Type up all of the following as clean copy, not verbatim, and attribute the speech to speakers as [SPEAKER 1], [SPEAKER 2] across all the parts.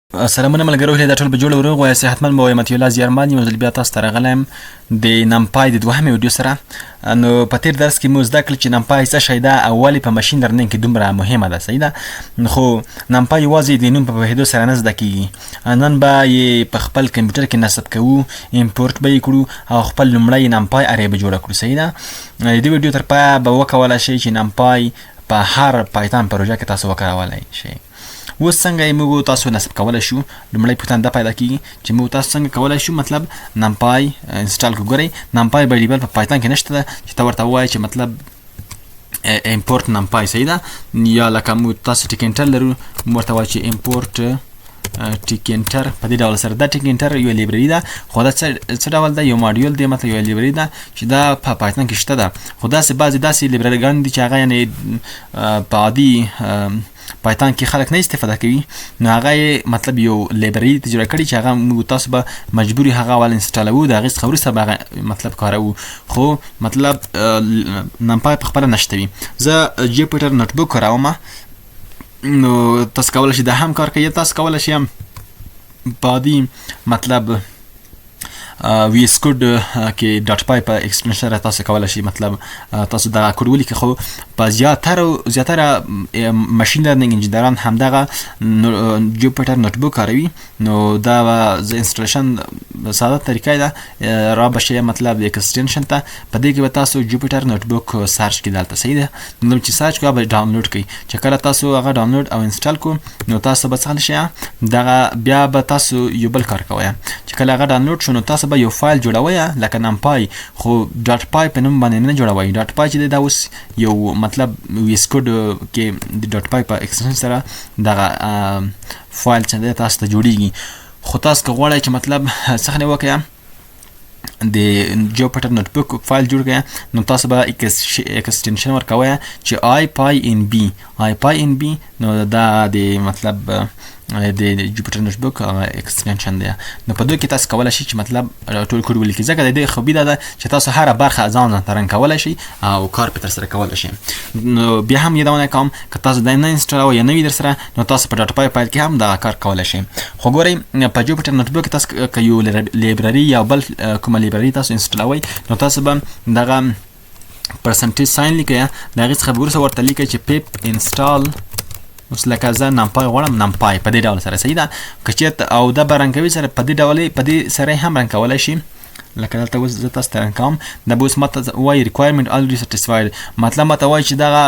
[SPEAKER 1] سلامونه ملګرو، هیله ده ټول به جوړ وروغ وایاست. صحتمند به وایم. الله زیارمن یم. زه بیا تاسو ته راغلی یم د نمپای د دوهمې ویډیو سره. نو په تېر درس کې مو زده کړل چې نمپای څه شی ده او ولې په ماشین لرنینګ کې دومره مهمه ده. صحیح ده؟ خو نمپای یوازې د نوم په پوهېدو سره نه زده کېږي. نن به یې په خپل کمپیوټر کې نصب کوو، امپورټ به یې کړو او خپل لومړی نمپای ارې به جوړه کړو. صحیح ده؟ د دې ویډیو تر پایه به وکولی شئ چې نمپای په هر پایتان پروژه کې تاسو وکارولی شئ. اوس څنګه یې موږ تاسو نصب کولی شو؟ لومړی پوښتنه دا پیدا کېږي چې موږ تاسو څنګه کولی شو مطلب نمپای انسټال کړو. ګورئ نمپای بایډیفالټ په پایتان کې نشته ده چې ته ورته ووایې چې مطلب امپورټ نمپای. صحیح ده؟ یا لکه موږ تاسو ټیکنټر لرو، موږ ورته وایو چې امپورټ ټیکنټر په دې ډول سره. دا ټیکنټر یو لیبرري ده، خو دا څه ډول ده؟ یو ماډیول دی، مطلب یو لیبرري ده چې دا په پایتان کې شته ده. خو داسې بعضې داسې لیبرریګان دي چې هغه یعنې په عادي پایتان کې خلک نه استفاده کوي، نو هغه یې مطلب یو لیبرري تجربه کړي چې هغه موږ تاسو به مجبوري هغه اول انسټالوو، د هغې څخه وروسته به هغه مطلب کاروو. خو مطلب نمپای په خپله نشته وي. زه جیپیټر نوټ بک کاروم، نو تاسو کولی شئ دا هم کار کوي. تاسو کولی شئ په عادي مطلب وی اس کوډ کې ډاټ پای په ایکسټنشن سره تاسو کولی شئ مطلب تاسو دغه کوډ ولیکئ. خو په زیاتره ماشین لرنینګ انجینران همدغه جوپیټر نوټ بک کاروي. نو دا د انسټالیشن ساده طریقه ده، را به شئ مطلب ایکسټنشن ته، په دې کې به تاسو جوپیټر نوټ بک سرچ کړئ دلته. صحیح ده؟ نو چې سرچ کوئ به ډاونلوډ کړئ. چې کله تاسو هغه ډاونلوډ او انسټال کړو نو تاسو به څه حال شئ، دغه بیا به تاسو یو بل کار کوئ. چې کله هغه ډاونلوډ شو نو تاسو به یو فایل جوړوئ لکه نمپای، خو ډاټ پای په نوم باندې نه جوړوئ. ډاټ پای چې دی دا اوس یو مطلب وی اس کوډ کې د ډاټ پای په ایکسټنشن سره دغه فایل چې دی تاسو ته جوړیږي. خو تاسو که غواړئ چې مطلب څه وکړئ د جوپیټر نوټ بک فایل جوړ کړئ، نو تاسو به ایکسټنشن ورکوئ چې آی پای ان بی. آی پای ان بی نو دا د مطلب د جوپیټر نوټ بک ایکسټنشن دی. نو په دوی کې تاسو کولی شئ چې مطلب ټول کوډ ولیکئ، ځکه د دې خوبي دا ده چې تاسو هره برخه ځان ته رن کولی شئ او کار پرې ترسره کولی شئ. نو بیا هم یادونه کوم که تاسو دا نه انسټالوئ یا نه وي در سره، نو تاسو په ډاټ پای فایل کې هم دغه کار کولی شئ. خو ګورئ په جوپیټر نوټ بک کې تاسو که یو لیبرري یا بل کومه لیبرري تاسو انسټالوئ، نو تاسو به دغه پرسنټیج ساین لیکئ، د هغې څخه به وروسته ورته لیکئ چې پیپ انسټال. اوس لکه زه نمپای غواړم، نمپای په دې ډول سره. صحیح ده؟ که چېرته او دا به رن کوي سره په دې ډول په دې سره هم رن کولی شي. لکه دلته اوس زه تاسو ته رن کوم، دا به اوس ماته وایي ریکوایرمنټ الریډي سټیسفاید، مطلب ماته وایي چې دغه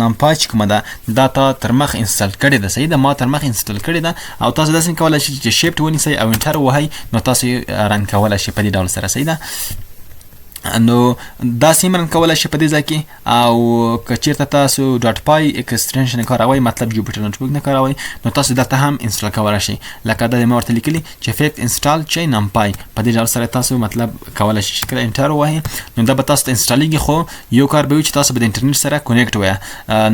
[SPEAKER 1] نمپای چې کومه ده دا تا تر مخ انسټال کړې ده. صحیح ده؟ ما تر مخ انسټال کړې ده او تاسو داسې کولی شئ چې شیفټ ونیسئ او انټر ووهئ، نو تاسو یې رن کولی شئ په دې ډول سره. صحیح ده؟ نو داسې هم رن کولی شئ په دې ځای کې. او که چېرته تاسو ډاټ پای ایکسټنشن کاروئ، مطلب جوپیټر نوټ بک نه کاروئ، نو تاسو دلته هم انسټال کولی شئ. لکه دا ما ورته لیکلي چې فیکټ انسټال چې نمپای، په دې ډول سره تاسو مطلب کولی شئ چې کله انټر ووهئ نو دا به تاسو ته انسټالیږي. خو یو کار به وي چې تاسو به د انټرنیټ سره کونیکټ وایه.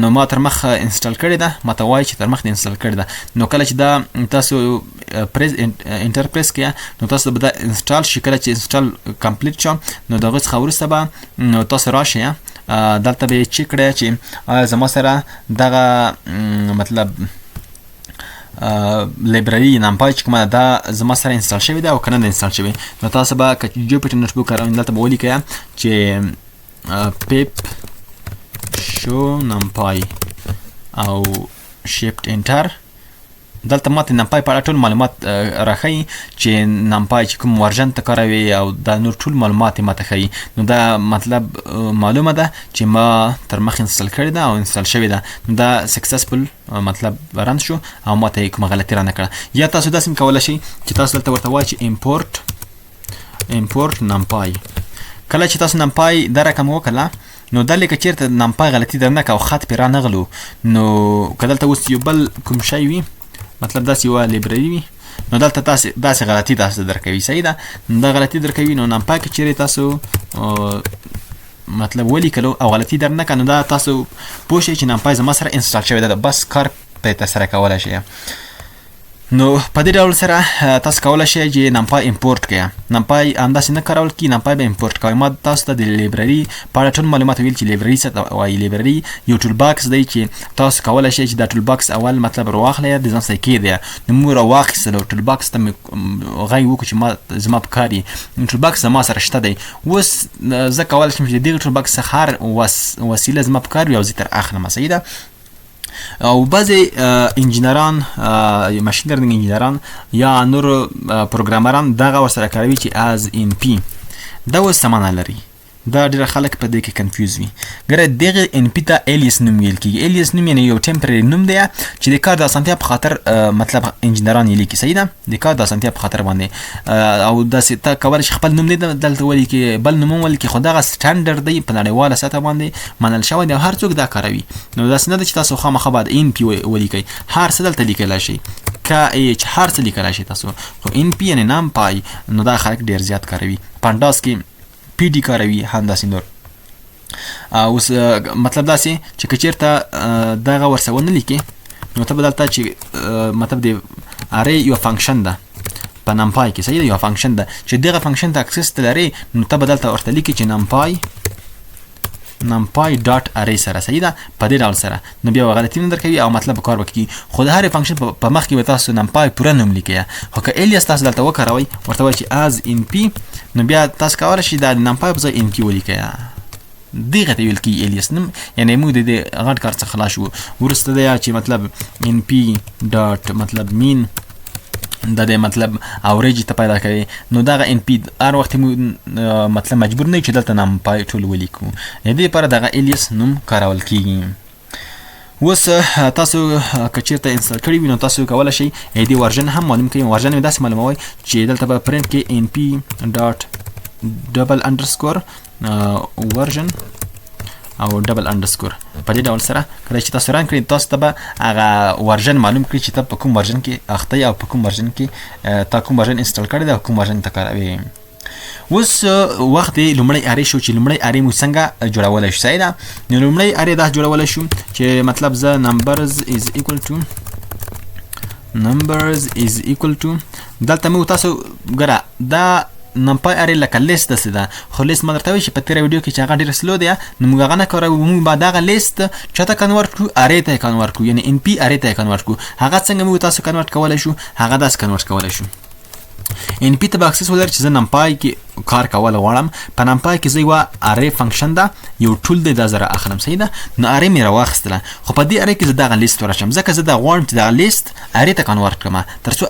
[SPEAKER 1] نو ما تر مخ انسټال کړې ده، ماته وایي چې تر مخ دې انسټال کړې ده. نو کله چې دا تاسو انټر پریس کړئ نو تاسو به دا انسټال شي. کله چې انسټال کمپلیټ شو نو د هغې څخه وروسته به نو تاسو راشئ دلته به یې چک کړئ چې آیا زما سره دغه مطلب لیبرري نمپای چې کومه ده دا زما سره انسټال شوې ده او که نه ده انسټال شوې. نو تاسو به که جوپیټر نوټ بک کاروئ دلته به ولیکئ چې پیپ شو نمپای او شیفټ انټر. دلته ماته نمپای په اړه ټول معلومات راښیي چې نمپای چې کوم ورژن ته کاروي او دا نور ټول معلومات یې ماته ښیي. نو دا مطلب معلومه ده چې ما تر مخ انسټال کړې ده او انسټال شوې ده. نو دا سکسسفل مطلب رن شو او ماته یې کومه غلطي رانه کړه. یا تاسو داسې هم کولی شئ چې تاسو دلته ورته وایئ چې امپورټ نمپای. کله چې تاسو نمپای دا رقم وکړله نو دلته که چېرته نمپای غلطي در نه کړه او خط پرې رانغلو، نو که دلته اوس یو بل کوم شی وي مطلب داسې یوه لیبرري وي، نو دلته داسې غلطي تاسو در کوي. صحیح ده؟ دا غلطي در کوي. نو نمپای که چېرې تاسو مطلب ولیکلو او غلطي در نه کړه، نو دا تاسو پوه شئ چې نمپای زما سره انسټال شوی ده، بس کار پرې ترسره کولی شئ. نو په دې ډول سره تاسو کولی شئ چې نمپای امپورټ کړئ. نمپای همداسې نه کارول کېږي، نمپای به امپورټ کوئ. ما تاسو ته د لایبرري په اړه ټول معلومات ویل چې لایبرري څه ته وایي. لایبرري یو ټول باکس دی چې تاسو کولی شئ چې دا ټول باکس اول مطلب راواخلئ د ځان سره کېږدئ. نو موږ راواخیستلو ټول باکس ته مې غږ وکړو چې زما په کار یي ټول باکس زما سره شته دی. اوس زه کولی شم چې د دغې ټول باکس څخه هر وسیله زما په کار وي او زه ترې اخلم. صحیح ده. او بعضې انجینران ماشین لرنینګ انجینران یا نور پروګرامران دغه ورسره کاروي چې از ان پی. دا اوس څه معنی لري؟ دا ډېره خلک په دې کې کنفیوز وي. ګوره دغه ان پی ته الیس نوم ویل کېږي. الیس نوم یعنې یو ټمپرري نوم دی چې د کار د اسانتیا په خاطر مطلب انجینران یې لیکي. صحیح ده. د کار د اسانتیا په خاطر باندې او داسې ته کولی شي خپل نوم دې دلته ولیکي، بل نوم هم ولیکي، خو دغه سټنډرډ دی په نړیواله سطحه باندې منل شوی دی او هر څوک دا کاروي. نو داسې نه ده چې تاسو خامخا باید ان پی ولیکئ. هر څه دلته لیکلی شئ، که هر څه لیکلی شئ تاسو، خو ان پی یعنې نمپای نو دا خلک ډېر زیات کاروي. پانډاس کې پی ډي کاروي، همداسې نور. اوس مطلب داسې چې که چېرته دغه ورسره ونه لیکې نو ته به دلته چې مطلب د ارې یوه فنکشن ده په نمپای کې. صحیح ده. یوه فنکشن ده چې دغه فنکشن ته اکسس ته لرې نو ته به دلته ورته لیکې چې نمپای ډاټ ارې سره. صحیح ده. په دې ډول سره نو بیا غلطي نه درکوي او مطلب کار به کوي. خو د هرې فنکشن په مخ کې به تاسو نمپای پوره نوم لیکئ. خو که الیاس تاسو دلته وکاروئ ورته وایي چې از ان پی نو بیا تاسو کولی شئ دا د نمپای په ځای ان پی ولیکئ. دغه ته ویل کېږي الیاس نوم. یعنې موږ د دې غټ کار څخه خلاص شو. وروسته دی چې مطلب ان پی ډاټ مطلب مین دا د مطلب اوریج ته پیدا کوي. نو دغه ان پی هر وخت مطلب مجبور نه یو چې دلته نمپای ټول ولیکو. د دې لپاره دغه الیاس نوم کارول کېږي. اوس تاسو که چېرته انسټال کړي وي نو تاسو کولی شئ د دې ورژن هم معلوم کړئ. ورژن مې داسې معلوموئ چې دلته به پرنټ کې ان پی ډاټ ډبل انډرسکور ورژن او ډبل انډرسکور. په دې ډول سره کله چې تاسو رن کړئ تاسو ته به هغه ورژن معلوم کړي چې ته په کوم ورژن کې اخته یې او په کوم ورژن کې تا کوم ورژن انسټال کړی دی او کوم ورژن ته کاروي. اوس وخت دی لومړی ارې شو چې لومړی ارې موږ څنګه جوړولی شو. صحیح ده. نو لومړی ارې داسې جوړولی شو چې مطلب زه numbers is equal to دلته موږ تاسو ګوره دا نمپای ارې لکه لیست داسې ده، خو لیست ما درته وایي چې په تېره ویډیو کې چې هغه ډېره سلو دی نو موږ هغه نه کاروو. موږ به دغه لیست چاته کنورټ کړو؟ ارې ته یې کنورټ کړو، یعنې ان پی ارې ته یې کنورټ کړو. هغه څنګه موږ تاسو کنورټ کولی شو؟ هغه داسې کنورټ کولی شو. ان پی ته به اکسس ولري چې زه نمپای کې کار کول غواړم. په نمپای کې زه یوه ارې فنکشن ده، یو ټول دی، دا زه را اخلم. صحیح ده. نو ارې مې راواخیستله، خو په دې ارې کې زه دغه لیست ورشم ځکه زه دا غواړم چې دغه لیست ارې ته کنورټ کړم تر څو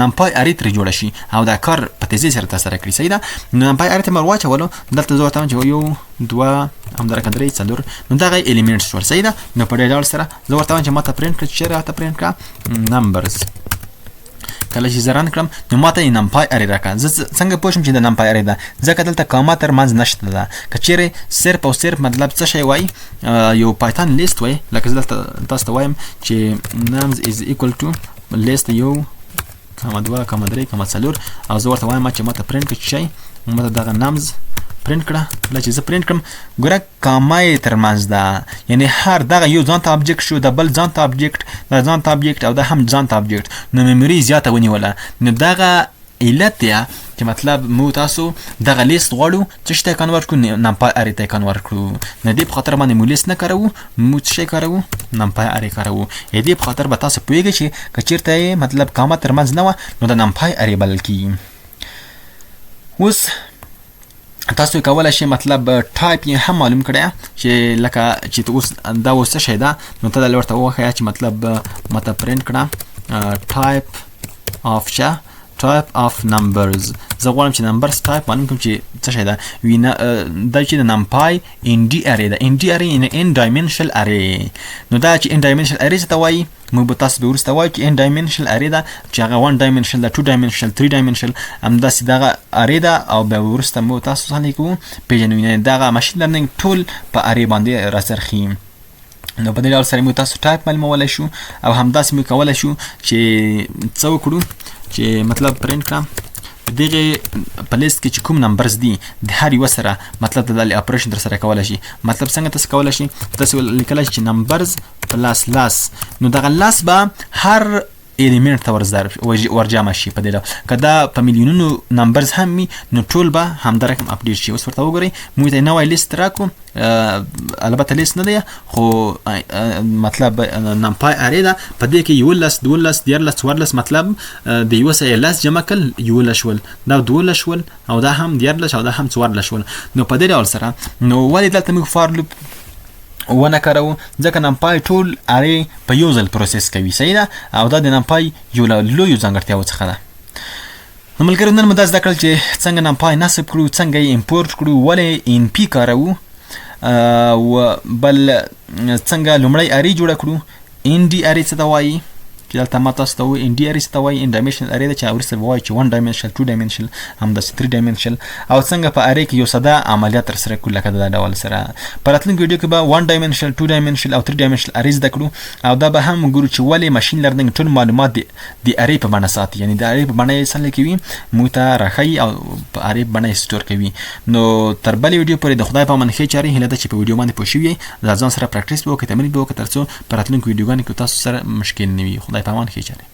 [SPEAKER 1] نمپای ارې ترې جوړه شي او دا کار په تیزۍ سره ترسره کړي. صحیح ده. نو نمپای ارې ته مې ورواچولو. دلته زه ورته وایم چې یو دوه همدارنګه درې څلور نو دغه الیمنټس شول. صحیح ده. نو په دې ډول سره زه ورته وایم چې ما ته پرنټ کړه چې راته پرنټ کړه نمبرز. کله چې زه رن کړم نو ماته یې نمپای ارې راکړه. زه څنګه پوه شم چې د نمپای ارې ده؟ ځکه دلته کاما تر منځ نشته ده. که چیرې صرف او صرف مطلب څه شی وایي یو پایتان لیست وایي، لکه زه دلته تاسو ته وایم چې نمز از ایکول ټو لیست یو کاما دوه کاما درې کاما څلور او زه ورته وایم چې ماته پرنټ کړه چې شی ماته دغه نمز پرنټ کړه. کله چې زه پرنټ کړم ګوره کاما یې ترمنځ ده، یعنې هر دغه یو ځان ته ابجکټ شو، د بل ځان ته ابجکټ، دا ځان ته ابجکټ او دا هم ځان ته ابجکټ. نو میموري زیاته ونیوله. نو دغه علت دی چې مطلب موږ تاسو دغه لیست غواړو څه شي ته یې کنورټ کړو؟ نمپای ارې ته یې کنورټ کړو. نو دې په خاطر باندې موږ لیست نه کاروو، موږ څه شی کاروو؟ نمپای ارې کاروو. دې په خاطر به تاسو پوهېږئ چې که چېرته یې مطلب کاما ترمنځ نه وه نو د نمپای ارې بلل کېږي. اوس تاسو کولی شئ مطلب ټایپ یې هم معلوم کړی چې لکه چې اوس دا اوس څه شی ده نو ته ورته وښیه چې مطلب ماته پرنټ کړه ټایپ آف څه؟ ټایپ آف نمبرز. زه غواړم چې نمبرز ټایپ معلوم کړم چې څه شی ده. دا چې د نمپای ان ډي ارې ده. ان ډي ارې یعنې ان ډایمنشل ارې. نو دا چې ان ډایمنشل ارې څه ته وایي؟ موږ به تاسو به وروسته وایو چې ان ډایمنشل ارې ده چې هغه 1 ډایمنشل ده، 2 ډایمنشل، 3 ډایمنشل، همداسې دغه ارې ده او بیا وروسته موږ تاسو څنګه کوو پېژنو. یعنې دغه ماشین لرنینګ ټول په ارې باندې راڅرخي. نو په دې ډول سره موږ تاسو ټایپ معلومولی شو او همداسې موږ کولی شو چې څه وکړو چې مطلب پرنټ کړه دغه په لیست کې چې کوم نمبرز دي د هر یوه سره مطلب د دالې اپریشن ترسره کولی شي. مطلب څنګه تاسو کولی شئ؟ تاسو لیکلی شئ چې نمبرز پلس لاس. نو دغه لاس به هر الیمنټ ته ورجمع شي په دې ډول که دا په میلیونونو نمبرز هم وي نو ټول به همدا رقم اپډیټ شي. اوس ورته وګورئ موږ ته نوی لیست راکړو البته لیست نه دی خو مطلب نمپای ارې ده په دې کې 11 12 14 14 مطلب د یو سره 11 جمع کړل 11 شول دا 12 شول او دا هم 14 او دا هم 14 شول. نو په دې ډول سره نو ولې دلته موږ فار لوپ ونه کارو ځکه نمپای ټول ارې په یو ځل پروسس کوي صحیح ده او دا د نمپای یو لوی ځانګړتیا څخه ده. نو ملګرو نن مو دا زده کړل چې څنګه نمپای نصب کړو څنګه یې امپورټ کړو ولې ان پی کاروو و بل څنګه لومړی ارې جوړه کړو ان ډي ارې څه ته وایي چې دلته ما تاسو ته وایي ان ډي ارې څه ته وایي ان ډایمنشنل ارې ده چې وروسته به وایي چې 1 ډایمنشنل 2 ډایمنشنل همداسې 3 ډایمنشنل او څنګه په ارې کې یو ساده عملیات ترسره کړو لکه دا ډول سره. په راتلونکي ویډیو کې به 1 ډایمنشنل 2 ډایمنشنل او 3 ډایمنشنل ارې زده کړو او دا به هم وګورو چې ولې ماشین لرنینګ ټول معلومات د ارې په بڼه ساتي یعنی د ارې په بڼه یې څنګه کوي موږ ته راښیي او په ارې په بڼه یې سټور کوي. نو تر بلې ویډیو پورې د خدای په امان ښې چارې هیله ده چې په ویډیو باندې پوه شوي یئ ځان سره پریکټیس به وکړئ تمرین به وکړئ تر څو په راتلونکو ویډیوګانو کې تاسو سره مشکل نه وي. خدای په امان ښې چارې.